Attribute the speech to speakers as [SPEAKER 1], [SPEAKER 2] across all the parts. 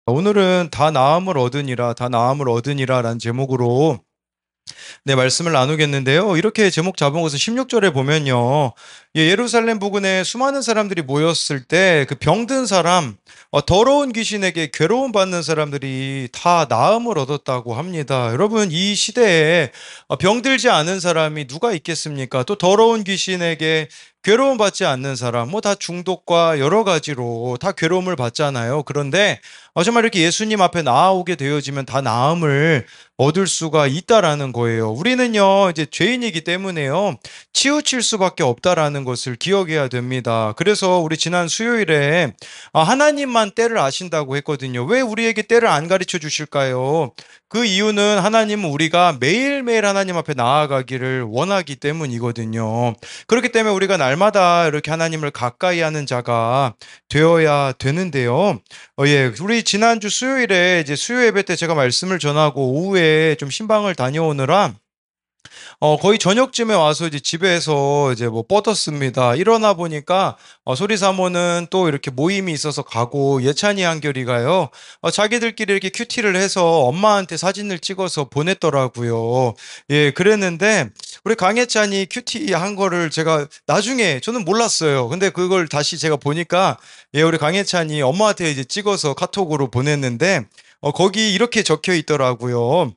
[SPEAKER 1] 오늘은 다 나음을 얻으니라, 다 나음을 얻으니라 라는 제목으로 말씀을 나누겠는데요. 이렇게 제목 잡은 것은 16절에 보면요. 예루살렘 부근에 수많은 사람들이 모였을 때 그 병든 사람, 더러운 귀신에게 괴로움 받는 사람들이 다 나음을 얻었다고 합니다. 여러분, 이 시대에 병들지 않은 사람이 누가 있겠습니까? 또 더러운 귀신에게 괴로움 받지 않는 사람, 뭐 다 중독과 여러 가지로 다 괴로움을 받잖아요. 그런데 정말 이렇게 예수님 앞에 나아오게 되어지면 다 나음을 얻을 수가 있다라는 거예요. 우리는요, 이제 죄인이기 때문에요, 치우칠 수밖에 없다라는 것을 기억해야 됩니다. 그래서 우리 지난 수요일에 하나님만 때를 아신다고 했거든요. 왜 우리에게 때를 안 가르쳐 주실까요? 그 이유는 하나님은 우리가 매일매일 하나님 앞에 나아가기를 원하기 때문이거든요. 그렇기 때문에 우리가 날마다 이렇게 하나님을 가까이 하는 자가 되어야 되는데요. 우리 지난주 수요일에 이제 수요 예배 때 제가 말씀을 전하고 오후에 좀 신방을 다녀오느라 거의 저녁쯤에 와서 이제 집에서 이제 뭐 뻗었습니다. 일어나 보니까 소리 사모는 또 이렇게 모임이 있어서 가고 예찬이 한결이가요. 자기들끼리 이렇게 큐티를 해서 엄마한테 사진을 찍어서 보냈더라고요. 예, 그랬는데 우리 강예찬이 큐티 한 거를 제가 나중에 저는 몰랐어요. 근데 그걸 다시 제가 보니까 우리 강예찬이 엄마한테 이제 찍어서 카톡으로 보냈는데 거기 이렇게 적혀 있더라고요.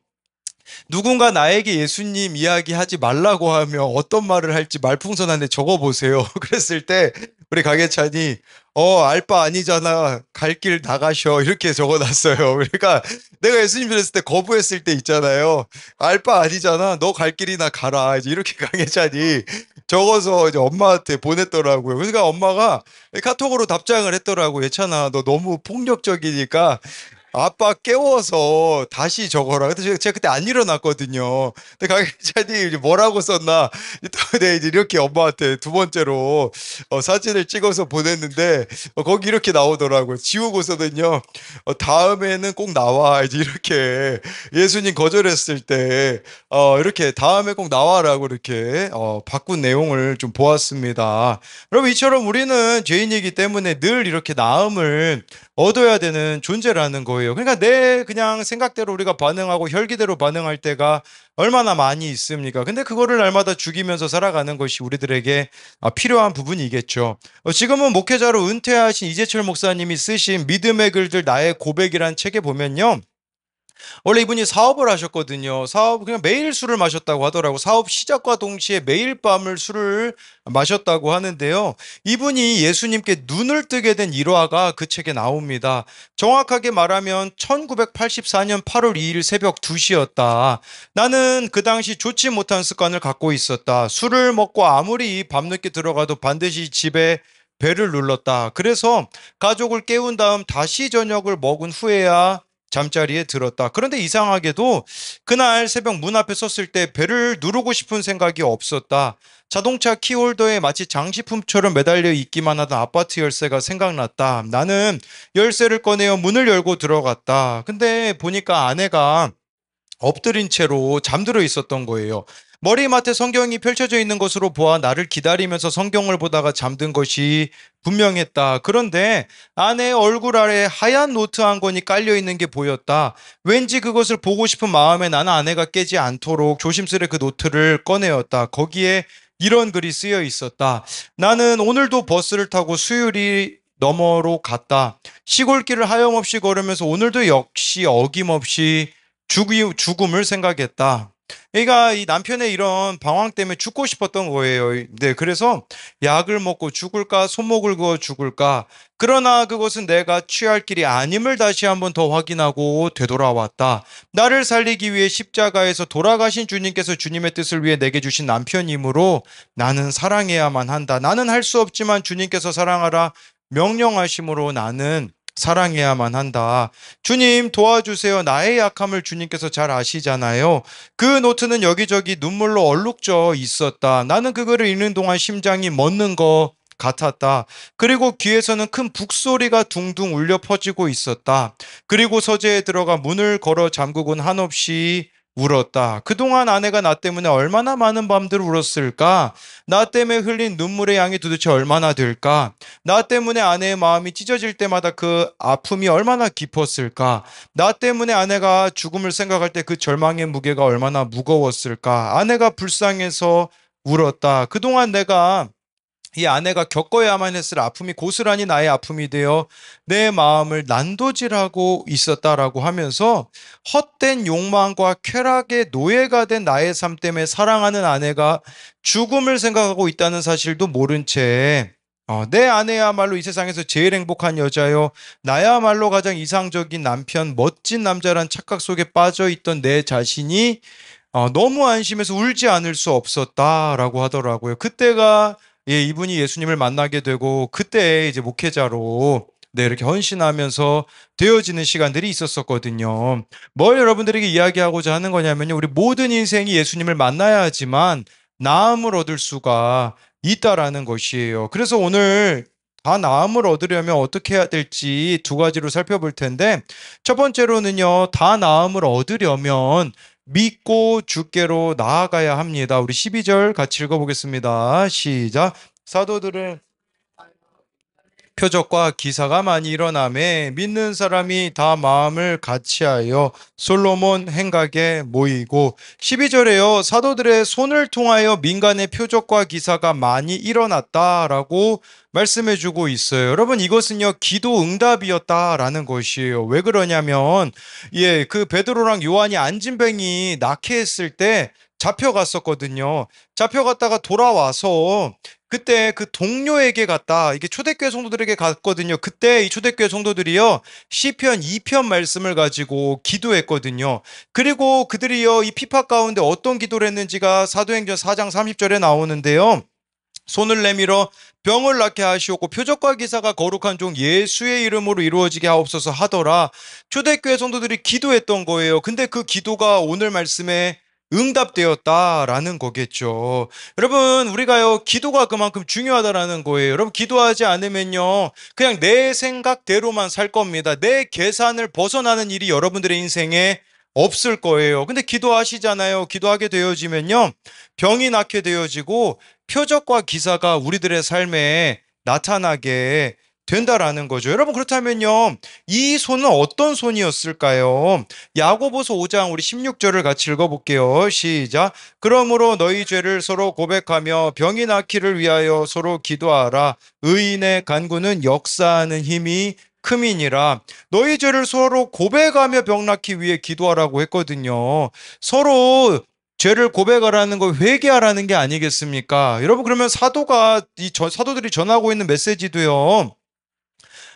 [SPEAKER 1] 누군가 나에게 예수님 이야기하지 말라고 하면 어떤 말을 할지 말풍선한테 적어보세요. 그랬을 때 우리 강혜찬이 알바 아니잖아, 갈 길 나가셔, 이렇게 적어놨어요. 그러니까 내가 예수님 들었을 때 거부했을 때 있잖아요. 알바 아니잖아, 너 갈 길이나 가라, 이제 이렇게 강혜찬이 적어서 이제 엄마한테 보냈더라고요. 그러니까 엄마가 카톡으로 답장을 했더라고. 예찬아, 너 너무 폭력적이니까 아빠 깨워서 다시 적어라. 근데 제가 그때 안 일어났거든요. 근데 강희찬이 이제 뭐라고 썼나? 또 내가 이제 이렇게 엄마한테 두 번째로 사진을 찍어서 보냈는데 거기 이렇게 나오더라고요. 지우고서는요. 다음에는 꼭 나와. 이제 이렇게 예수님 거절했을 때 이렇게 다음에 꼭 나와라고 이렇게 바꾼 내용을 좀 보았습니다. 여러분, 이처럼 우리는 죄인이기 때문에 늘 이렇게 나음을 얻어야 되는 존재라는 거예요. 그러니까 내 그냥 생각대로 우리가 반응하고 혈기대로 반응할 때가 얼마나 많이 있습니까? 근데 그거를 날마다 죽이면서 살아가는 것이 우리들에게 필요한 부분이겠죠. 지금은 목회자로 은퇴하신 이재철 목사님이 쓰신 믿음의 글들 나의 고백이란 책에 보면요, 원래 이분이 사업을 하셨거든요. 사업 그냥 매일 술을 마셨다고 하더라고. 사업 시작과 동시에 매일 밤을 술을 마셨다고 하는데요. 이분이 예수님께 눈을 뜨게 된 일화가 그 책에 나옵니다. 정확하게 말하면 1984년 8월 2일 새벽 2시였다. 나는 그 당시 좋지 못한 습관을 갖고 있었다. 술을 먹고 아무리 밤늦게 들어가도 반드시 집에 벨을 눌렀다. 그래서 가족을 깨운 다음 다시 저녁을 먹은 후에야 잠자리에 들었다. 그런데 이상하게도 그날 새벽 문 앞에 섰을 때 벨을 누르고 싶은 생각이 없었다. 자동차 키홀더에 마치 장식품처럼 매달려 있기만 하던 아파트 열쇠가 생각났다. 나는 열쇠를 꺼내어 문을 열고 들어갔다. 근데 보니까 아내가 엎드린 채로 잠들어 있었던 거예요. 머리맡에 성경이 펼쳐져 있는 것으로 보아 나를 기다리면서 성경을 보다가 잠든 것이 분명했다. 그런데 아내의 얼굴 아래 하얀 노트 한 권이 깔려 있는 게 보였다. 왠지 그것을 보고 싶은 마음에 나는 아내가 깨지 않도록 조심스레 그 노트를 꺼내었다. 거기에 이런 글이 쓰여 있었다. 나는 오늘도 버스를 타고 수유리 너머로 갔다. 시골길을 하염없이 걸으면서 오늘도 역시 어김없이 죽음을 생각했다. 그러니까 이 남편의 이런 방황 때문에 죽고 싶었던 거예요. 네, 그래서 약을 먹고 죽을까, 손목을 그어 죽을까. 그러나 그것은 내가 취할 길이 아님을 다시 한번 더 확인하고 되돌아왔다. 나를 살리기 위해 십자가에서 돌아가신 주님께서 주님의 뜻을 위해 내게 주신 남편이므로 나는 사랑해야만 한다. 나는 할 수 없지만 주님께서 사랑하라 명령하심으로 나는 사랑해야만 한다. 주님 도와주세요. 나의 약함을 주님께서 잘 아시잖아요. 그 노트는 여기저기 눈물로 얼룩져 있었다. 나는 그거를 읽는 동안 심장이 멎는 것 같았다. 그리고 귀에서는 큰 북소리가 둥둥 울려 퍼지고 있었다. 그리고 서재에 들어가 문을 걸어 잠그곤 한없이 울었다. 그동안 아내가 나 때문에 얼마나 많은 밤들을 울었을까? 나 때문에 흘린 눈물의 양이 도대체 얼마나 될까? 나 때문에 아내의 마음이 찢어질 때마다 그 아픔이 얼마나 깊었을까? 나 때문에 아내가 죽음을 생각할 때 그 절망의 무게가 얼마나 무거웠을까? 아내가 불쌍해서 울었다. 그동안 내가 이 아내가 겪어야만 했을 아픔이 고스란히 나의 아픔이 되어 내 마음을 난도질하고 있었다라고 하면서 헛된 욕망과 쾌락의 노예가 된 나의 삶 때문에 사랑하는 아내가 죽음을 생각하고 있다는 사실도 모른 채 내 아내야말로 이 세상에서 제일 행복한 여자요. 나야말로 가장 이상적인 남편, 멋진 남자란 착각 속에 빠져 있던 내 자신이 너무 안심해서 울지 않을 수 없었다라고 하더라고요. 그때가 이분이 예수님을 만나게 되고 그때 이제 목회자로 이렇게 헌신하면서 되어지는 시간들이 있었었거든요. 뭘 여러분들에게 이야기하고자 하는 거냐면요. 우리 모든 인생이 예수님을 만나야 하지만 나음을 얻을 수가 있다라는 것이에요. 그래서 오늘 다 나음을 얻으려면 어떻게 해야 될지 두 가지로 살펴볼 텐데 첫 번째로는요. 다 나음을 얻으려면 믿고 주께로 나아가야 합니다. 우리 12절 같이 읽어보겠습니다. 시작. 사도들은 표적과 기사가 많이 일어나매 믿는 사람이 다 마음을 같이하여 솔로몬 행각에 모이고 12절에요. 사도들의 손을 통하여 민간의 표적과 기사가 많이 일어났다라고 말씀해주고 있어요. 여러분 이것은요 기도 응답이었다라는 것이에요. 왜 그러냐면 그 베드로랑 요한이 안진뱅이 낙해했을 때 잡혀갔었거든요. 잡혀갔다가 돌아와서 그때 그 동료에게 갔다. 이게 초대교회 성도들에게 갔거든요. 그때 이 초대교회 성도들이요. 시편 2편 말씀을 가지고 기도했거든요. 그리고 그들이요. 이 피파 가운데 어떤 기도를 했는지가 사도행전 4장 30절에 나오는데요. 손을 내밀어 병을 낫게 하시옵고 표적과 기사가 거룩한 종 예수의 이름으로 이루어지게 하옵소서 하더라. 초대교회 성도들이 기도했던 거예요. 근데 그 기도가 오늘 말씀에 응답되었다라는 거겠죠. 여러분, 우리가요, 기도가 그만큼 중요하다라는 거예요. 여러분, 기도하지 않으면요, 그냥 내 생각대로만 살 겁니다. 내 계산을 벗어나는 일이 여러분들의 인생에 없을 거예요. 근데 기도하시잖아요. 기도하게 되어지면요, 병이 낫게 되어지고 표적과 기사가 우리들의 삶에 나타나게 된다라는 거죠. 여러분 그렇다면요. 이 손은 어떤 손이었을까요? 야고보서 5장 우리 16절을 같이 읽어볼게요. 시작. 그러므로 너희 죄를 서로 고백하며 병이 낫기를 위하여 서로 기도하라. 의인의 간구는 역사하는 힘이 큼이니라. 너희 죄를 서로 고백하며 병 낫기 위해 기도하라고 했거든요. 서로 죄를 고백하라는 거 회개하라는 게 아니겠습니까? 여러분 그러면 사도들이 전하고 있는 메시지도요.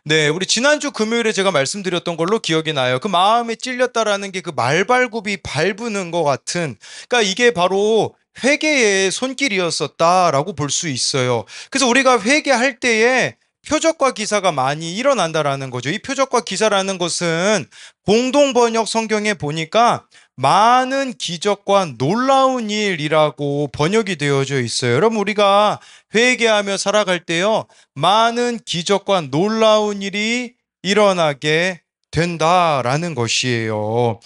[SPEAKER 1] 네, 우리 지난주 금요일에 제가 말씀드렸던 걸로 기억이 나요. 그 마음에 찔렸다라는 게 그 말발굽이 밟는 것 같은, 그러니까 이게 바로 회개의 손길이었었다라고 볼 수 있어요. 그래서 우리가 회개할 때에 표적과 기사가 많이 일어난다라는 거죠. 이 표적과 기사라는 것은 공동 번역 성경에 보니까 많은 기적과 놀라운 일이라고 번역이 되어져 있어요. 여러분 우리가 회개하며 살아갈 때요. 많은 기적과 놀라운 일이 일어나게 된다라는 것이에요.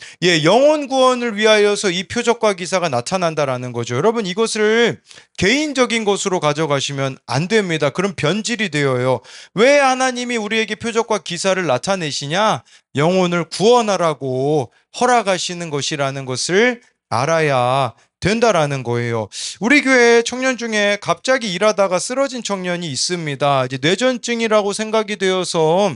[SPEAKER 1] 영혼 구원을 위하여서 이 표적과 기사가 나타난다라는 거죠. 여러분 이것을 개인적인 것으로 가져가시면 안 됩니다. 그럼 변질이 되어요. 왜 하나님이 우리에게 표적과 기사를 나타내시냐? 영혼을 구원하라고 허락하시는 것이라는 것을 알아야 된다라는 거예요. 우리 교회 청년 중에 갑자기 일하다가 쓰러진 청년이 있습니다. 이제 뇌전증이라고 생각이 되어서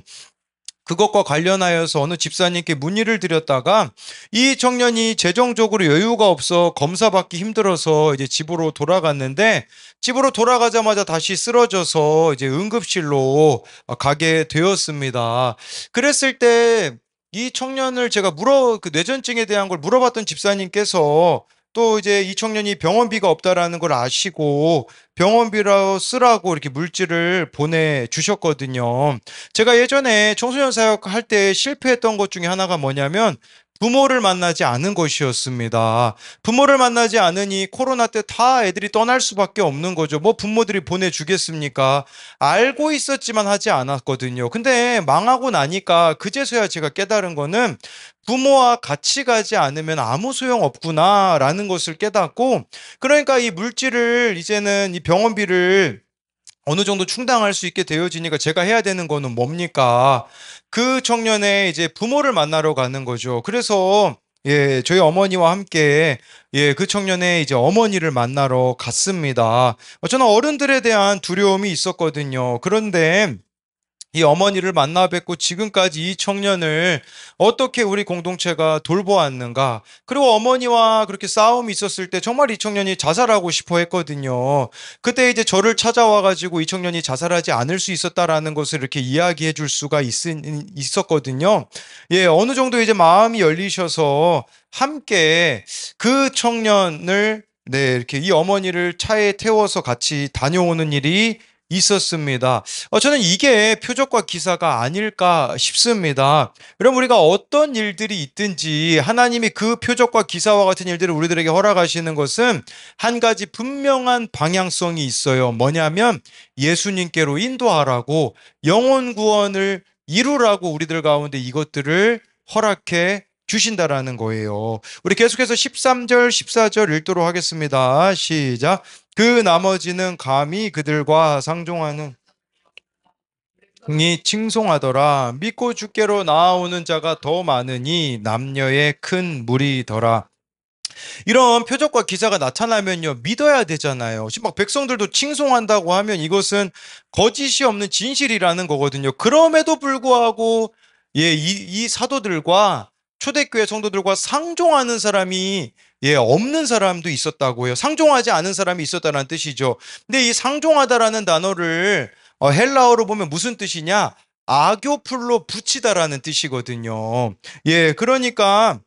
[SPEAKER 1] 그것과 관련하여서 어느 집사님께 문의를 드렸다가 이 청년이 재정적으로 여유가 없어 검사받기 힘들어서 이제 집으로 돌아갔는데 집으로 돌아가자마자 다시 쓰러져서 이제 응급실로 가게 되었습니다. 그랬을 때 이 청년을 제가 그 뇌전증에 대한 걸 물어봤던 집사님께서 또 이제 이 청년이 병원비가 없다라는 걸 아시고 병원비로 쓰라고 이렇게 물질을 보내주셨거든요. 제가 예전에 청소년 사역 할 때 실패했던 것 중에 하나가 뭐냐면 부모를 만나지 않은 것이었습니다. 부모를 만나지 않으니 코로나 때 다 애들이 떠날 수밖에 없는 거죠. 뭐 부모들이 보내주겠습니까? 알고 있었지만 하지 않았거든요. 근데 망하고 나니까 그제서야 제가 깨달은 거는 부모와 같이 가지 않으면 아무 소용 없구나라는 것을 깨닫고, 그러니까 이 물질을 이제는 이 병원비를 어느 정도 충당할 수 있게 되어지니까 제가 해야 되는 거는 뭡니까? 그 청년의 이제 부모를 만나러 가는 거죠. 그래서 저희 어머니와 함께 그 청년의 이제 어머니를 만나러 갔습니다. 저는 어른들에 대한 두려움이 있었거든요. 그런데 이 어머니를 만나 뵙고 지금까지 이 청년을 어떻게 우리 공동체가 돌보았는가. 그리고 어머니와 그렇게 싸움이 있었을 때 정말 이 청년이 자살하고 싶어 했거든요. 그때 이제 저를 찾아와 가지고 이 청년이 자살하지 않을 수 있었다라는 것을 이렇게 이야기해 줄 수가 있었거든요. 어느 정도 이제 마음이 열리셔서 함께 그 청년을 이렇게 이 어머니를 차에 태워서 같이 다녀오는 일이 있었습니다. 저는 이게 표적과 기사가 아닐까 싶습니다. 여러분, 우리가 어떤 일들이 있든지 하나님이 그 표적과 기사와 같은 일들을 우리들에게 허락하시는 것은 한 가지 분명한 방향성이 있어요. 뭐냐면 예수님께로 인도하라고, 영혼 구원을 이루라고 우리들 가운데 이것들을 허락해 주신다라는 거예요. 우리 계속해서 13절, 14절 읽도록 하겠습니다. 시작. 그 나머지는 감히 그들과 상종하는 이 칭송하더라. 믿고 주께로 나아오는 자가 더 많으니 남녀의 큰 무리더라. 이런 표적과 기사가 나타나면요, 믿어야 되잖아요. 지금 막 백성들도 칭송한다고 하면 이것은 거짓이 없는 진실이라는 거거든요. 그럼에도 불구하고 이 사도들과 초대교회 성도들과 상종하는 사람이 없는 사람도 있었다고요. 상종하지 않은 사람이 있었다는 뜻이죠. 근데 이 상종하다라는 단어를 헬라어로 보면 무슨 뜻이냐? 아교풀로 붙이다라는 뜻이거든요. 그러니까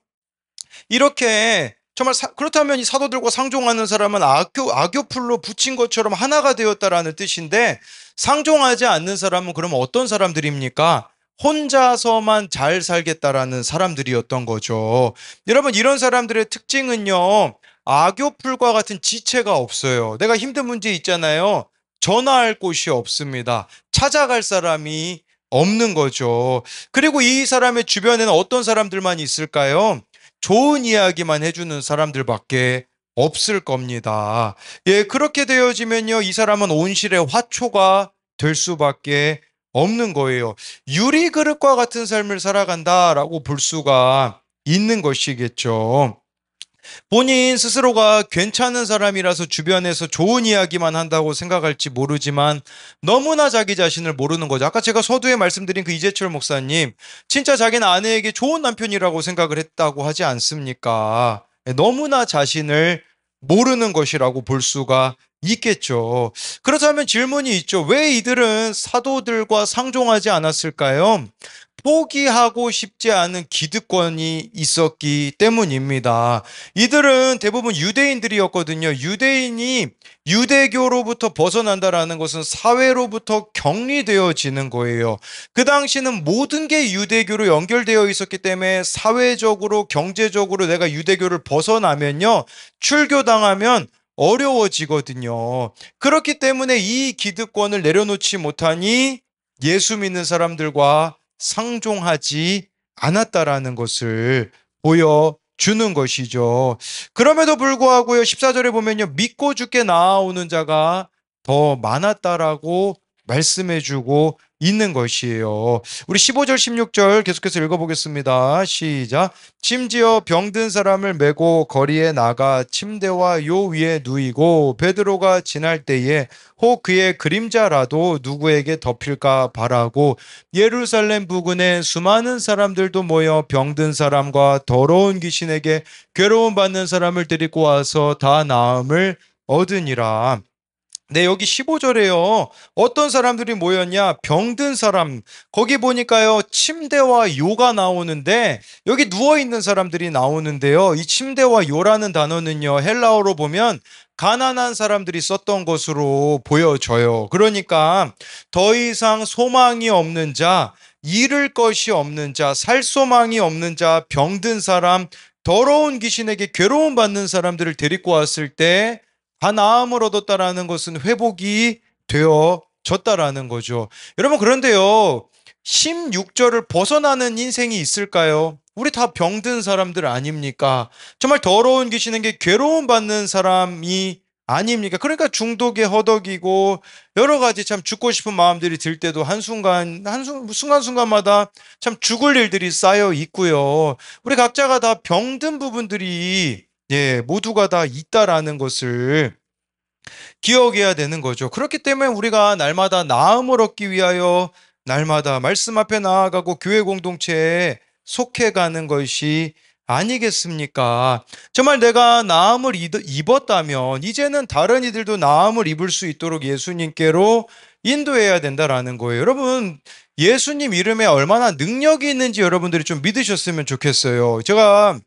[SPEAKER 1] 이렇게 정말 그렇다면 이 사도들과 상종하는 사람은 아교풀로 붙인 것처럼 하나가 되었다라는 뜻인데, 상종하지 않는 사람은 그러면 어떤 사람들입니까? 혼자서만 잘 살겠다라는 사람들이었던 거죠. 여러분, 이런 사람들의 특징은요, 아교풀과 같은 지체가 없어요. 내가 힘든 문제 있잖아요. 전화할 곳이 없습니다. 찾아갈 사람이 없는 거죠. 그리고 이 사람의 주변에는 어떤 사람들만 있을까요? 좋은 이야기만 해주는 사람들밖에 없을 겁니다. 그렇게 되어지면요, 이 사람은 온실의 화초가 될 수밖에 없는 거예요. 유리 그릇과 같은 삶을 살아간다라고 볼 수가 있는 것이겠죠. 본인 스스로가 괜찮은 사람이라서 주변에서 좋은 이야기만 한다고 생각할지 모르지만 너무나 자기 자신을 모르는 거죠. 아까 제가 서두에 말씀드린 그 이재철 목사님, 진짜 자기는 아내에게 좋은 남편이라고 생각을 했다고 하지 않습니까? 너무나 자신을 모르는 것이라고 볼 수가 있겠죠. 그렇다면 질문이 있죠. 왜 이들은 사도들과 상종하지 않았을까요? 포기하고 싶지 않은 기득권이 있었기 때문입니다. 이들은 대부분 유대인들이었거든요. 유대인이 유대교로부터 벗어난다라는 것은 사회로부터 격리되어지는 거예요. 그 당시는 모든 게 유대교로 연결되어 있었기 때문에 사회적으로, 경제적으로 내가 유대교를 벗어나면요, 출교당하면 어려워지거든요. 그렇기 때문에 이 기득권을 내려놓지 못하니 예수 믿는 사람들과 상종하지 않았다라는 것을 보여주는 것이죠. 그럼에도 불구하고요, 14절에 보면요, 믿고 주께 나아오는 자가 더 많았다라고 말씀해주고 있는 것이에요. 우리 15절, 16절 계속해서 읽어보겠습니다. 시작. 심지어 병든 사람을 메고 거리에 나가 침대와 요 위에 누이고 베드로가 지날 때에 혹 그의 그림자라도 누구에게 덮일까 바라고 예루살렘 부근에 수많은 사람들도 모여 병든 사람과 더러운 귀신에게 괴로움 받는 사람을 데리고 와서 다 나음을 얻으니라. 네, 여기 15절에요. 어떤 사람들이 모였냐? 병든 사람. 거기 보니까요, 침대와 요가 나오는데, 여기 누워있는 사람들이 나오는데요. 이 침대와 요라는 단어는요, 헬라어로 보면 가난한 사람들이 썼던 것으로 보여져요. 그러니까 더 이상 소망이 없는 자, 잃을 것이 없는 자, 살 소망이 없는 자, 병든 사람, 더러운 귀신에게 괴로움 받는 사람들을 데리고 왔을 때, 다 나음을 얻었다라는 것은 회복이 되어졌다라는 거죠. 여러분, 그런데요, 16절을 벗어나는 인생이 있을까요? 우리 다 병든 사람들 아닙니까? 정말 더러운 귀신에게 괴로움 받는 사람이 아닙니까? 그러니까 중독에 허덕이고 여러 가지 참 죽고 싶은 마음들이 들 때도 순간순간마다 참 죽을 일들이 쌓여 있고요. 우리 각자가 다 병든 부분들이 모두가 다 있다라는 것을 기억해야 되는 거죠. 그렇기 때문에 우리가 날마다 나음을 얻기 위하여 날마다 말씀 앞에 나아가고 교회 공동체에 속해가는 것이 아니겠습니까? 정말 내가 나음을 입었다면 이제는 다른 이들도 나음을 입을 수 있도록 예수님께로 인도해야 된다라는 거예요. 여러분, 예수님 이름에 얼마나 능력이 있는지 여러분들이 좀 믿으셨으면 좋겠어요. 제가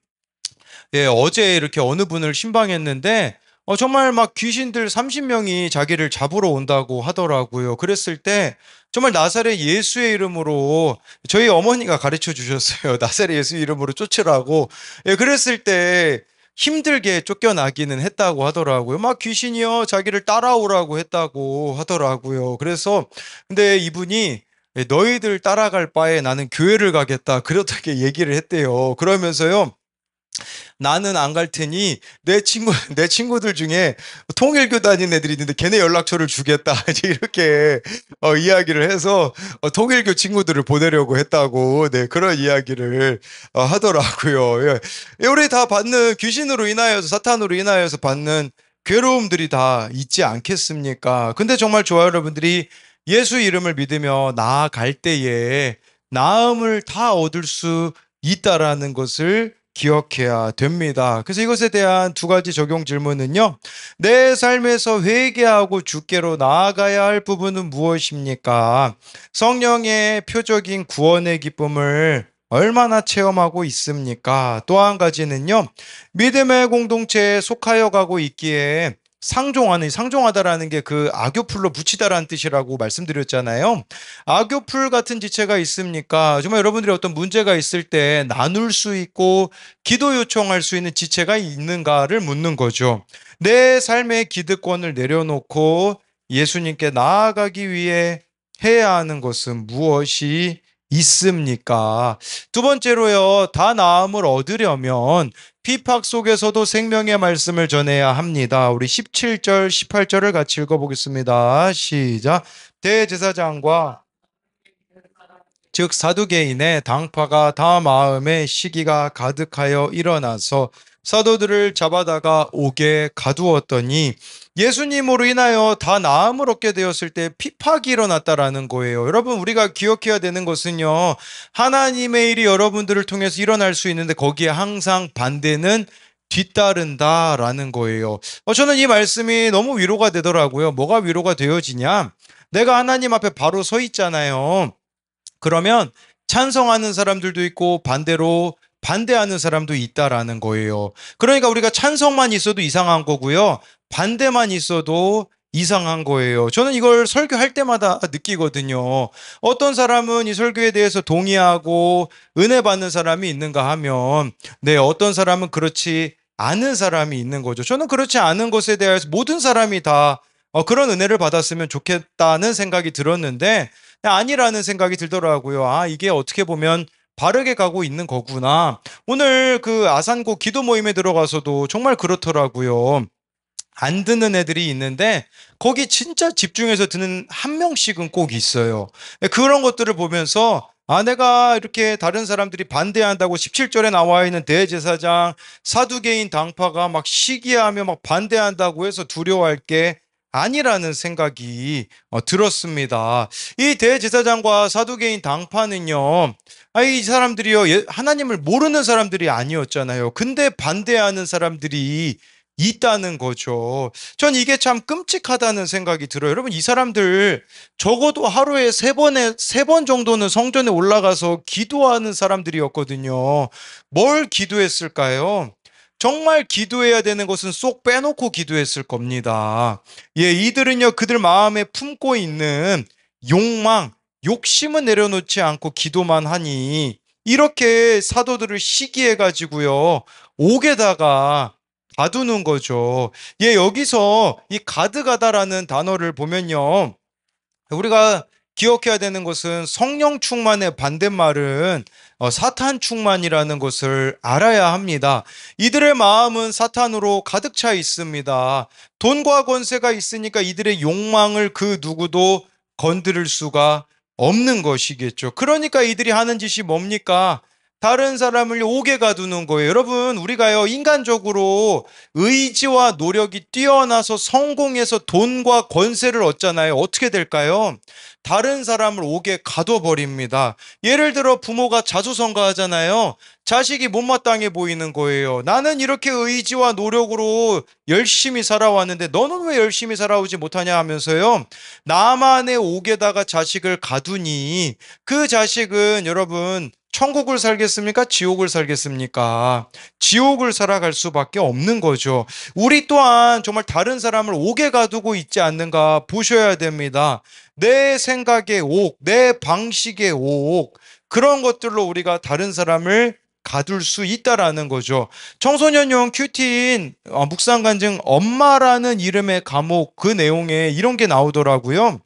[SPEAKER 1] 어제 이렇게 어느 분을 신방했는데 정말 막 귀신들 30명이 자기를 잡으러 온다고 하더라고요. 그랬을 때 정말 나사렛 예수의 이름으로 저희 어머니가 가르쳐 주셨어요. 나사렛 예수 이름으로 쫓으라고. 그랬을 때 힘들게 쫓겨나기는 했다고 하더라고요. 막 귀신이요 자기를 따라오라고 했다고 하더라고요. 그래서 근데 이분이 너희들 따라갈 바에 나는 교회를 가겠다. 그렇게 얘기를 했대요. 그러면서요. 나는 안 갈 테니 내 친구들 중에 통일교 다니는 애들이 있는데 걔네 연락처를 주겠다. 이제 이렇게 이야기를 해서 통일교 친구들을 보내려고 했다고 그런 이야기를 하더라고요. 우리 다 받는 귀신으로 인하여서 사탄으로 인하여서 받는 괴로움들이 다 있지 않겠습니까? 근데 정말 좋아요, 여러분들이 예수 이름을 믿으며 나아갈 때에 나음을 다 얻을 수 있다라는 것을 기억해야 됩니다. 그래서 이것에 대한 두 가지 적용 질문은요. 내 삶에서 회개하고 주께로 나아가야 할 부분은 무엇입니까? 성령의 표적인 구원의 기쁨을 얼마나 체험하고 있습니까? 또 한 가지는요. 믿음의 공동체에 속하여 가고 있기에 상종하다라는 게 그 악교풀로 붙이다라는 뜻이라고 말씀드렸잖아요. 악교풀 같은 지체가 있습니까? 정말 여러분들이 어떤 문제가 있을 때 나눌 수 있고 기도 요청할 수 있는 지체가 있는가를 묻는 거죠. 내 삶의 기득권을 내려놓고 예수님께 나아가기 위해 해야 하는 것은 무엇이 있습니까? 두 번째로요, 다 나음을 얻으려면 피팍 속에서도 생명의 말씀을 전해야 합니다. 우리 17절, 18절을 같이 읽어보겠습니다. 시작. 대제사장과 즉 사두개인의 당파가 다 마음에 시기가 가득하여 일어나서 사도들을 잡아다가 옥에 가두었더니 예수님으로 인하여 다 나음을 얻게 되었을 때 피팍이 일어났다라는 거예요. 여러분, 우리가 기억해야 되는 것은요, 하나님의 일이 여러분들을 통해서 일어날 수 있는데 거기에 항상 반대는 뒤따른다라는 거예요. 저는 이 말씀이 너무 위로가 되더라고요. 뭐가 위로가 되어지냐? 내가 하나님 앞에 바로 서 있잖아요. 그러면 찬성하는 사람들도 있고 반대로 반대하는 사람도 있다라는 거예요. 그러니까 우리가 찬성만 있어도 이상한 거고요. 반대만 있어도 이상한 거예요. 저는 이걸 설교할 때마다 느끼거든요. 어떤 사람은 이 설교에 대해서 동의하고 은혜 받는 사람이 있는가 하면 어떤 사람은 그렇지 않은 사람이 있는 거죠. 저는 그렇지 않은 것에 대해서 모든 사람이 다 그런 은혜를 받았으면 좋겠다는 생각이 들었는데 아니라는 생각이 들더라고요. 이게 어떻게 보면 바르게 가고 있는 거구나. 오늘 그 아산고 기도 모임에 들어가서도 정말 그렇더라고요. 안 듣는 애들이 있는데 거기 진짜 집중해서 듣는 한 명씩은 꼭 있어요. 그런 것들을 보면서 내가 이렇게 다른 사람들이 반대한다고 17절에 나와 있는 대제사장, 사두개인 당파가 막 시기하며 막 반대한다고 해서 두려워할 게 아니라는 생각이 들었습니다. 이 대제사장과 사두개인 당파는요, 이 사람들이요, 하나님을 모르는 사람들이 아니었잖아요. 근데 반대하는 사람들이 있다는 거죠. 전 이게 참 끔찍하다는 생각이 들어요. 여러분, 이 사람들 적어도 하루에 세 번 정도는 성전에 올라가서 기도하는 사람들이었거든요. 뭘 기도했을까요? 정말 기도해야 되는 것은 쏙 빼놓고 기도했을 겁니다. 예, 이들은요, 그들 마음에 품고 있는 욕망, 욕심은 내려놓지 않고 기도만 하니, 이렇게 사도들을 시기해가지고요, 옥에다가 가두는 거죠. 예, 여기서 이 가드가다라는 단어를 보면요, 우리가 기억해야 되는 것은 성령 충만의 반대말은 사탄 충만이라는 것을 알아야 합니다. 이들의 마음은 사탄으로 가득 차 있습니다. 돈과 권세가 있으니까 이들의 욕망을 그 누구도 건드릴 수가 없는 것이겠죠. 그러니까 이들이 하는 짓이 뭡니까? 다른 사람을 옥에 가두는 거예요. 여러분, 우리가요, 인간적으로 의지와 노력이 뛰어나서 성공해서 돈과 권세를 얻잖아요. 어떻게 될까요? 다른 사람을 옥에 가둬버립니다. 예를 들어 부모가 자수성가하잖아요. 자식이 못마땅해 보이는 거예요. 나는 이렇게 의지와 노력으로 열심히 살아왔는데 너는 왜 열심히 살아오지 못하냐 하면서요, 나만의 옥에다가 자식을 가두니 그 자식은 여러분 천국을 살겠습니까? 지옥을 살겠습니까? 지옥을 살아갈 수밖에 없는 거죠. 우리 또한 정말 다른 사람을 옥에 가두고 있지 않는가 보셔야 됩니다. 내 생각의 옥, 내 방식의 옥, 그런 것들로 우리가 다른 사람을 가둘 수 있다라는 거죠. 청소년용 큐티인 묵상간증 엄마라는 이름의 감옥, 그 내용에 이런 게 나오더라고요.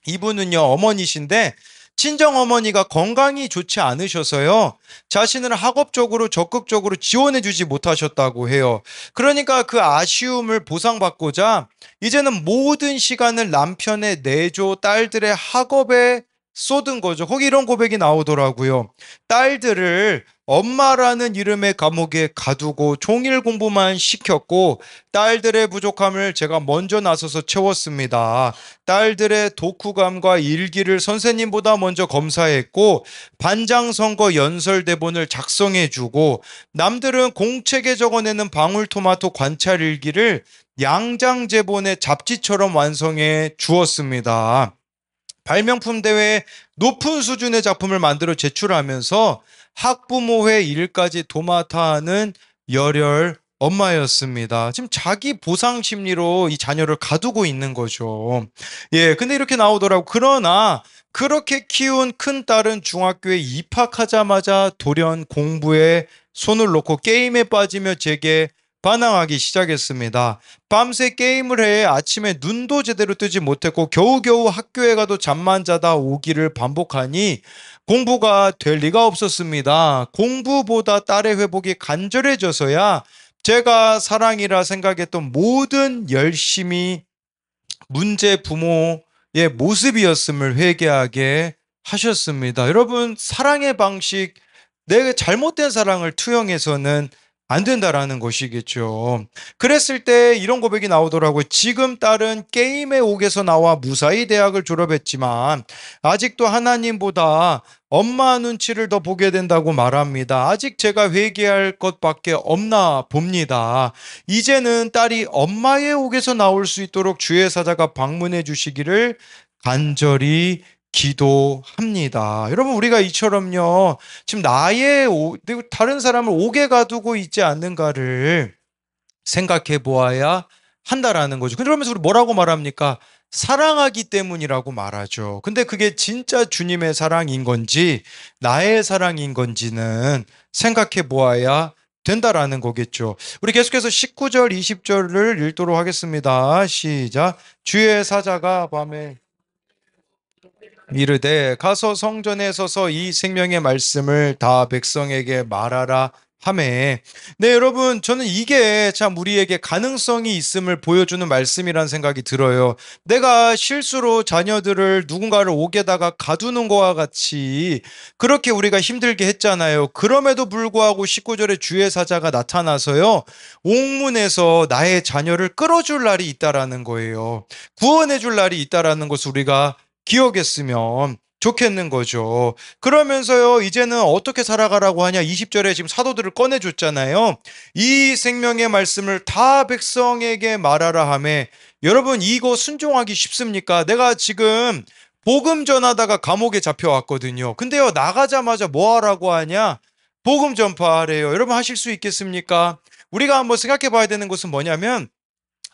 [SPEAKER 1] 이분은요, 어머니신데 친정 어머니가 건강이 좋지 않으셔서요, 자신을 학업적으로 적극적으로 지원해 주지 못하셨다고 해요. 그러니까 그 아쉬움을 보상받고자 이제는 모든 시간을 남편의 내조, 딸들의 학업에 쏟은 거죠. 거기 이런 고백이 나오더라고요. 딸들을 엄마라는 이름의 감옥에 가두고 종일 공부만 시켰고, 딸들의 부족함을 제가 먼저 나서서 채웠습니다. 딸들의 독후감과 일기를 선생님보다 먼저 검사했고, 반장 선거 연설 대본을 작성해주고, 남들은 공책에 적어내는 방울토마토 관찰 일기를 양장제본의 잡지처럼 완성해 주었습니다. 발명품 대회에 높은 수준의 작품을 만들어 제출하면서 학부모회 일까지 도맡아 하는 열혈 엄마였습니다. 지금 자기 보상 심리로 이 자녀를 가두고 있는 거죠. 예, 근데 이렇게 나오더라고. 그러나 그렇게 키운 큰 딸은 중학교에 입학하자마자 돌연 공부에 손을 놓고 게임에 빠지며 제게 반항하기 시작했습니다. 밤새 게임을 해 아침에 눈도 제대로 뜨지 못했고 겨우겨우 학교에 가도 잠만 자다 오기를 반복하니 공부가 될 리가 없었습니다. 공부보다 딸의 회복이 간절해져서야 제가 사랑이라 생각했던 모든 열심이 문제 부모의 모습이었음을 회개하게 하셨습니다. 여러분, 사랑의 방식, 내 잘못된 사랑을 투영해서는 안 된다라는 것이겠죠. 그랬을 때 이런 고백이 나오더라고요. 지금 딸은 게임의 옥에서 나와 무사히 대학을 졸업했지만 아직도 하나님보다 엄마 눈치를 더 보게 된다고 말합니다. 아직 제가 회개할 것밖에 없나 봅니다. 이제는 딸이 엄마의 옥에서 나올 수 있도록 주의 사자가 방문해 주시기를 간절히 기도합니다. 여러분, 우리가 이처럼요, 지금 다른 사람을 옥에 가두고 있지 않는가를 생각해 보아야 한다라는 거죠. 그러면서 우리 뭐라고 말합니까? 사랑하기 때문이라고 말하죠. 근데 그게 진짜 주님의 사랑인 건지 나의 사랑인 건지는 생각해 보아야 된다라는 거겠죠. 우리 계속해서 19절, 20절을 읽도록 하겠습니다. 시작. 주의 사자가 밤에 이르되 가서 성전에 서서 이 생명의 말씀을 다 백성에게 말하라 하매. 네, 여러분, 저는 이게 참 우리에게 가능성이 있음을 보여주는 말씀이란 생각이 들어요. 내가 실수로 자녀들을 누군가를 옥에다가 가두는 것과 같이 그렇게 우리가 힘들게 했잖아요. 그럼에도 불구하고 19절에 주의 사자가 나타나서요, 옥문에서 나의 자녀를 끌어줄 날이 있다라는 거예요. 구원해줄 날이 있다라는 것을 우리가 기억했으면 좋겠는 거죠. 그러면서요, 이제는 어떻게 살아가라고 하냐? 20절에 지금 사도들을 꺼내줬잖아요. 이 생명의 말씀을 다 백성에게 말하라 하매, 여러분, 이거 순종하기 쉽습니까? 내가 지금 복음 전하다가 감옥에 잡혀왔거든요. 근데요, 나가자마자 뭐 하라고 하냐? 복음 전파하래요. 여러분, 하실 수 있겠습니까? 우리가 한번 생각해 봐야 되는 것은 뭐냐면,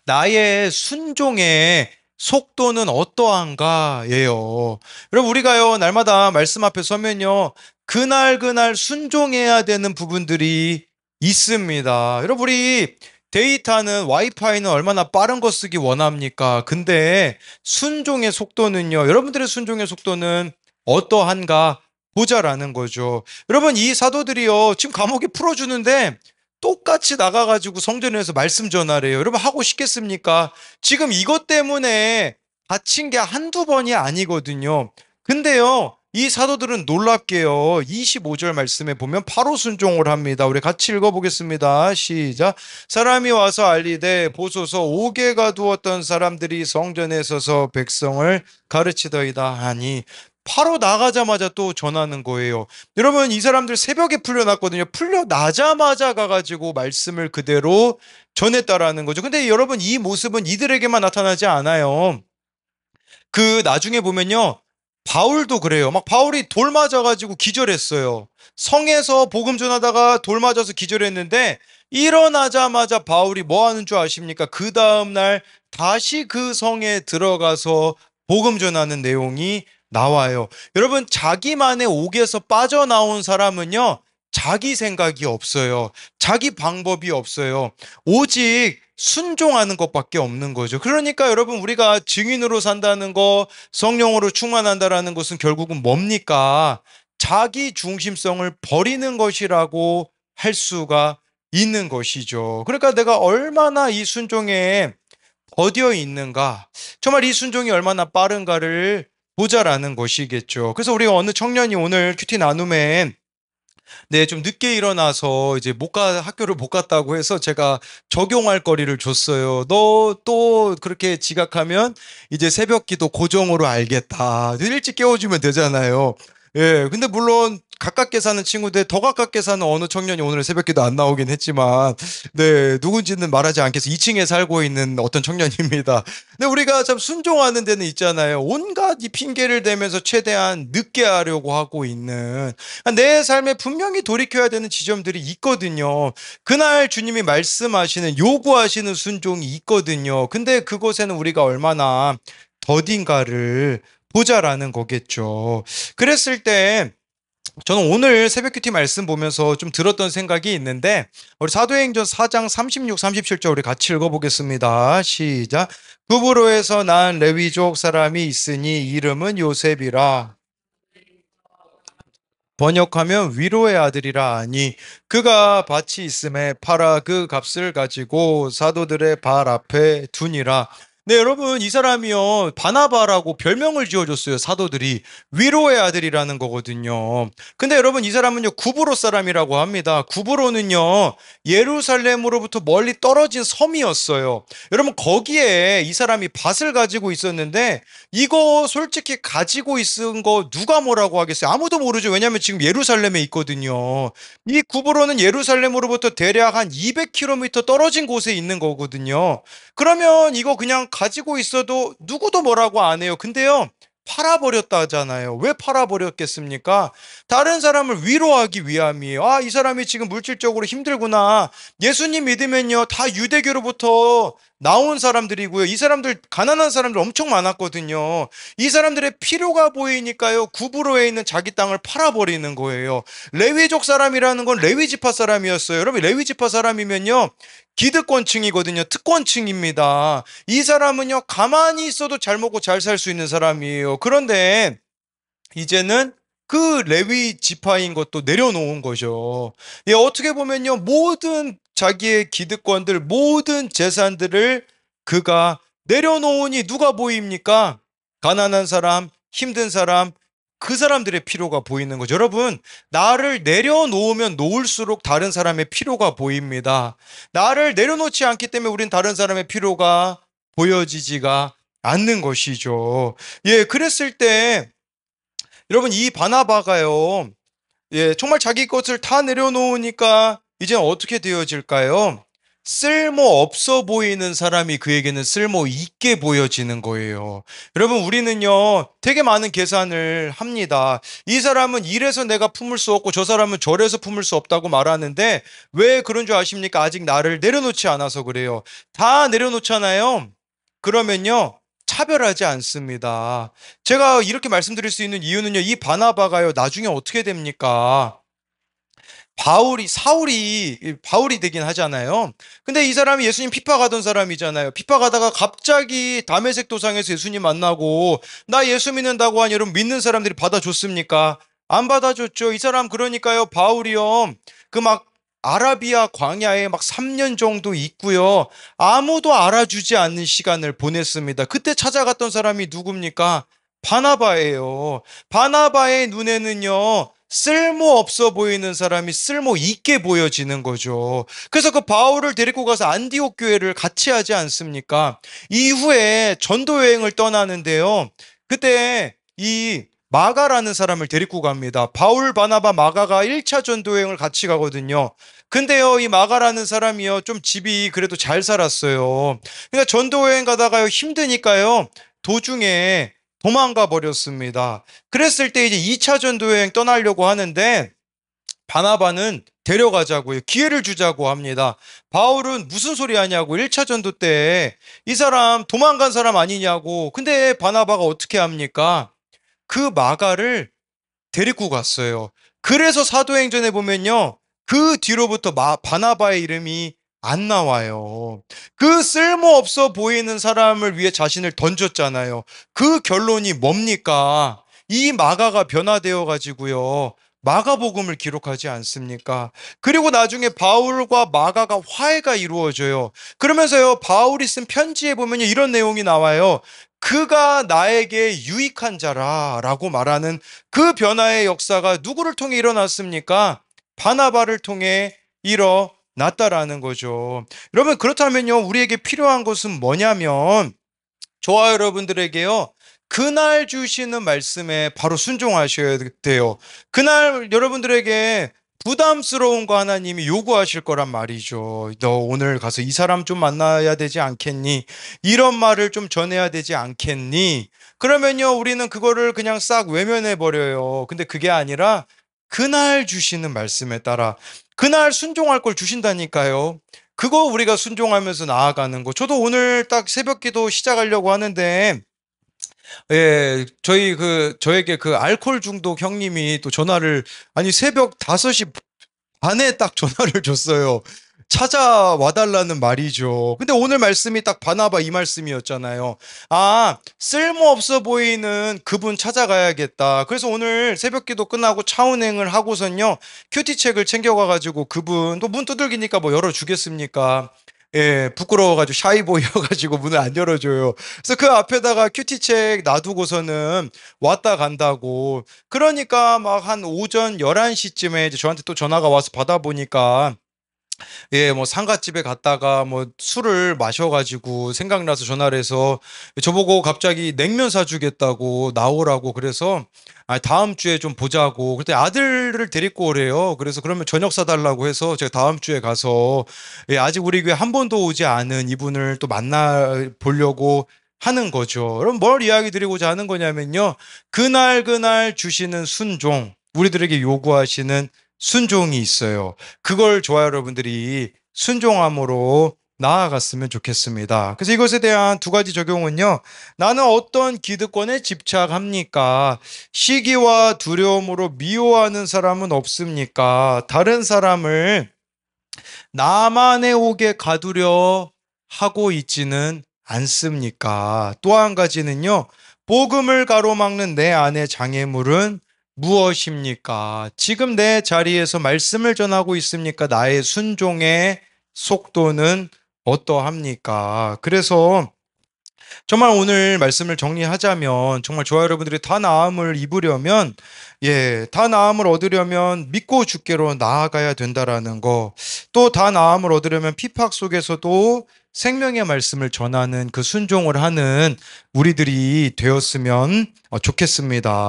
[SPEAKER 1] 나의 순종의 속도는 어떠한가예요. 여러분, 우리가요, 날마다 말씀 앞에 서면요, 그날 순종해야 되는 부분들이 있습니다. 여러분, 우리 데이터는, 와이파이는 얼마나 빠른 거 쓰기 원합니까? 근데 순종의 속도는요, 여러분들의 순종의 속도는 어떠한가 보자라는 거죠. 여러분, 이 사도들이요, 지금 감옥에 풀어주는데 똑같이 나가가지고 성전에서 말씀 전하래요. 여러분, 하고 싶겠습니까? 지금 이것 때문에 다친 게 한두 번이 아니거든요. 근데요, 이 사도들은 놀랍게요. 25절 말씀에 보면 바로 순종을 합니다. 우리 같이 읽어보겠습니다. 시작. 사람이 와서 알리되 보소서 옥에 가두었던 사람들이 성전에 서서 백성을 가르치더이다 하니, 바로 나가자마자 또 전하는 거예요. 여러분, 이 사람들 새벽에 풀려났거든요. 풀려나자마자 가가지고 말씀을 그대로 전했다라는 거죠. 근데 여러분, 이 모습은 이들에게만 나타나지 않아요. 그 나중에 보면요, 바울도 그래요. 막 바울이 돌 맞아가지고 기절했어요. 성에서 복음 전하다가 돌 맞아서 기절했는데, 일어나자마자 바울이 뭐 하는 줄 아십니까? 그 다음날 다시 그 성에 들어가서 복음 전하는 내용이 나와요. 여러분, 자기만의 옥에서 빠져나온 사람은요, 자기 생각이 없어요. 자기 방법이 없어요. 오직 순종하는 것밖에 없는 거죠. 그러니까 여러분, 우리가 증인으로 산다는 거, 성령으로 충만한다라는 것은 결국은 뭡니까? 자기 중심성을 버리는 것이라고 할 수가 있는 것이죠. 그러니까 내가 얼마나 이 순종에 더디어 있는가, 정말 이 순종이 얼마나 빠른가를 보자라는 것이겠죠. 그래서 우리가 어느 청년이 오늘 큐티 나눔에 좀 늦게 일어나서 이제 학교를 못 갔다고 해서 제가 적용할 거리를 줬어요. 너 또 그렇게 지각하면 이제 새벽 기도 고정으로 알겠다. 일찍 깨워주면 되잖아요. 예, 근데 물론 가깝게 사는 친구들, 더 가깝게 사는 어느 청년이 오늘 새벽 기도 안 나오긴 했지만, 누군지는 말하지 않겠어. 2층에 살고 있는 어떤 청년입니다. 근데 우리가 참 순종하는 데는 있잖아요. 온갖 이 핑계를 대면서 최대한 늦게 하려고 하고 있는, 내 삶에 분명히 돌이켜야 되는 지점들이 있거든요. 그날 주님이 말씀하시는, 요구하시는 순종이 있거든요. 근데 그곳에는 우리가 얼마나 더딘가를 보자라는 거겠죠. 그랬을 때 저는 오늘 새벽 큐티 말씀 보면서 좀 들었던 생각이 있는데, 우리 사도행전 4장 36, 37절 우리 같이 읽어보겠습니다. 시작. 구브로에서 난 레위족 사람이 있으니 이름은 요셉이라. 번역하면 위로의 아들이라 하니, 그가 밭이 있음에 팔아 그 값을 가지고 사도들의 발 앞에 두니라. 네, 여러분, 이 사람이요, 바나바라고 별명을 지어줬어요. 사도들이 위로의 아들이라는 거거든요. 근데 여러분, 이 사람은요, 구브로 사람이라고 합니다. 구브로는요, 예루살렘으로부터 멀리 떨어진 섬이었어요. 여러분, 거기에 이 사람이 밭을 가지고 있었는데, 이거 솔직히 가지고 있은 거 누가 뭐라고 하겠어요? 아무도 모르죠. 왜냐하면 지금 예루살렘에 있거든요. 이 구브로는 예루살렘으로부터 대략 한 200km 떨어진 곳에 있는 거거든요. 그러면 이거 그냥 가지고 있어도 누구도 뭐라고 안 해요. 근데요, 팔아버렸다잖아요. 왜 팔아버렸겠습니까? 다른 사람을 위로하기 위함이에요. 아, 이 사람이 지금 물질적으로 힘들구나. 예수님 믿으면요, 다 유대교로부터 나온 사람들이고요. 이 사람들, 가난한 사람들 엄청 많았거든요. 이 사람들의 필요가 보이니까요, 구브로에 있는 자기 땅을 팔아버리는 거예요. 레위족 사람이라는 건 레위 지파 사람이었어요. 여러분, 레위 지파 사람이면요, 기득권층이거든요. 특권층입니다. 이 사람은요, 가만히 있어도 잘 먹고 잘 살 수 있는 사람이에요. 그런데 이제는 그 레위 지파인 것도 내려놓은 거죠. 예, 어떻게 보면요, 모든 자기의 기득권들, 모든 재산들을 그가 내려놓으니 누가 보입니까? 가난한 사람, 힘든 사람, 그 사람들의 필요가 보이는 거죠. 여러분, 나를 내려놓으면 놓을수록 다른 사람의 필요가 보입니다. 나를 내려놓지 않기 때문에 우린 다른 사람의 필요가 보여지지가 않는 것이죠. 예, 그랬을 때 여러분, 이 바나바가요, 정말 자기 것을 다 내려놓으니까 이제 어떻게 되어질까요? 쓸모 없어 보이는 사람이 그에게는 쓸모 있게 보여지는 거예요. 여러분, 우리는요, 되게 많은 계산을 합니다. 이 사람은 이래서 내가 품을 수 없고 저 사람은 저래서 품을 수 없다고 말하는데, 왜 그런 줄 아십니까? 아직 나를 내려놓지 않아서 그래요. 다 내려놓잖아요. 그러면요, 차별하지 않습니다. 제가 이렇게 말씀드릴 수 있는 이유는요, 이 바나바가요, 나중에 어떻게 됩니까? 바울이 되긴 하잖아요. 근데 이 사람이 예수님 피파가던 사람이잖아요. 피파가다가 갑자기 다메섹 도상에서 예수님 만나고, 나 예수 믿는다고 하니 여러분, 믿는 사람들이 받아줬습니까? 안 받아줬죠. 이 사람, 그러니까요, 바울이요, 그 막 아라비아 광야에 막 3년 정도 있고요. 아무도 알아주지 않는 시간을 보냈습니다. 그때 찾아갔던 사람이 누굽니까? 바나바예요. 바나바의 눈에는요, 쓸모 없어 보이는 사람이 쓸모 있게 보여지는 거죠. 그래서 그 바울을 데리고 가서 안디옥 교회를 같이 하지 않습니까? 이후에 전도 여행을 떠나는데요. 그때 이 마가라는 사람을 데리고 갑니다. 바울, 바나바, 마가가 1차 전도 여행을 같이 가거든요. 근데요, 이 마가라는 사람이요, 좀 집이 그래도 잘 살았어요. 그러니까 전도 여행 가다가요, 힘드니까요, 도중에 도망가 버렸습니다. 그랬을 때 이제 2차 전도 여행 떠나려고 하는데, 바나바는 데려가자고요. 기회를 주자고 합니다. 바울은 무슨 소리 하냐고. 1차 전도 때 이 사람 도망간 사람 아니냐고. 근데 바나바가 어떻게 합니까? 그 마가를 데리고 갔어요. 그래서 사도행전에 보면요, 그 뒤로부터 바나바의 이름이 안 나와요. 그 쓸모없어 보이는 사람을 위해 자신을 던졌잖아요. 그 결론이 뭡니까? 이 마가가 변화되어 가지고요, 마가복음을 기록하지 않습니까? 그리고 나중에 바울과 마가가 화해가 이루어져요. 그러면서요, 바울이 쓴 편지에 보면요, 이런 내용이 나와요. 그가 나에게 유익한 자라라고 말하는 그 변화의 역사가 누구를 통해 일어났습니까? 바나바를 통해 일어났다라는 거죠. 여러분, 그렇다면요, 우리에게 필요한 것은 뭐냐면, 저와 여러분들에게요, 그날 주시는 말씀에 바로 순종하셔야 돼요. 그날 여러분들에게 부담스러운 거 하나님이 요구하실 거란 말이죠. 너 오늘 가서 이 사람 좀 만나야 되지 않겠니? 이런 말을 좀 전해야 되지 않겠니? 그러면요, 우리는 그거를 그냥 싹 외면해 버려요. 근데 그게 아니라 그날 주시는 말씀에 따라 그날 순종할 걸 주신다니까요. 그거 우리가 순종하면서 나아가는 거. 저도 오늘 딱 새벽 기도 시작하려고 하는데, 저에게 그 알코올 중독 형님이 또 전화를, 아니, 새벽 5시 반에 딱 전화를 줬어요. 찾아와 달라는 말이죠. 근데 오늘 말씀이 딱 바나바 이 말씀이었잖아요. 아, 쓸모없어 보이는 그분 찾아가야겠다. 그래서 오늘 새벽기도 끝나고 차 운행을 하고선요, 큐티책을 챙겨가가지고 그분 또 문 두들기니까 뭐 열어주겠습니까? 부끄러워가지고 샤이보이여가지고 문을 안 열어줘요. 그래서 그 앞에다가 큐티책 놔두고서는 왔다 간다고. 그러니까 막 한 오전 11시쯤에 이제 저한테 또 전화가 와서 받아보니까, 뭐 상가집에 갔다가 뭐 술을 마셔가지고 생각나서 전화를 해서 저보고 갑자기 냉면 사주겠다고 나오라고, 그래서 다음 주에 좀 보자고. 그때 아들을 데리고 오래요. 그래서 그러면 저녁 사달라고 해서 제가 다음 주에 가서, 아직 우리 교회 한 번도 오지 않은 이분을 또 만나 보려고 하는 거죠. 그럼 뭘 이야기 드리고자 하는 거냐면요, 그날 그날 주시는 순종, 우리들에게 요구하시는 순종이 있어요. 그걸 저와 여러분들이 순종함으로 나아갔으면 좋겠습니다. 그래서 이것에 대한 두 가지 적용은요, 나는 어떤 기득권에 집착합니까? 시기와 두려움으로 미워하는 사람은 없습니까? 다른 사람을 나만의 옥에 가두려 하고 있지는 않습니까? 또 한 가지는요, 복음을 가로막는 내 안의 장애물은 무엇입니까? 지금 내 자리에서 말씀을 전하고 있습니까? 나의 순종의 속도는 어떠합니까? 그래서 정말 오늘 말씀을 정리하자면, 정말 저와 여러분들이 다 나음을 입으려면, 다 나음을 얻으려면 믿고 주께로 나아가야 된다라는 거, 또 다 나음을 얻으려면 피팍 속에서도 생명의 말씀을 전하는 그 순종을 하는 우리들이 되었으면 좋겠습니다.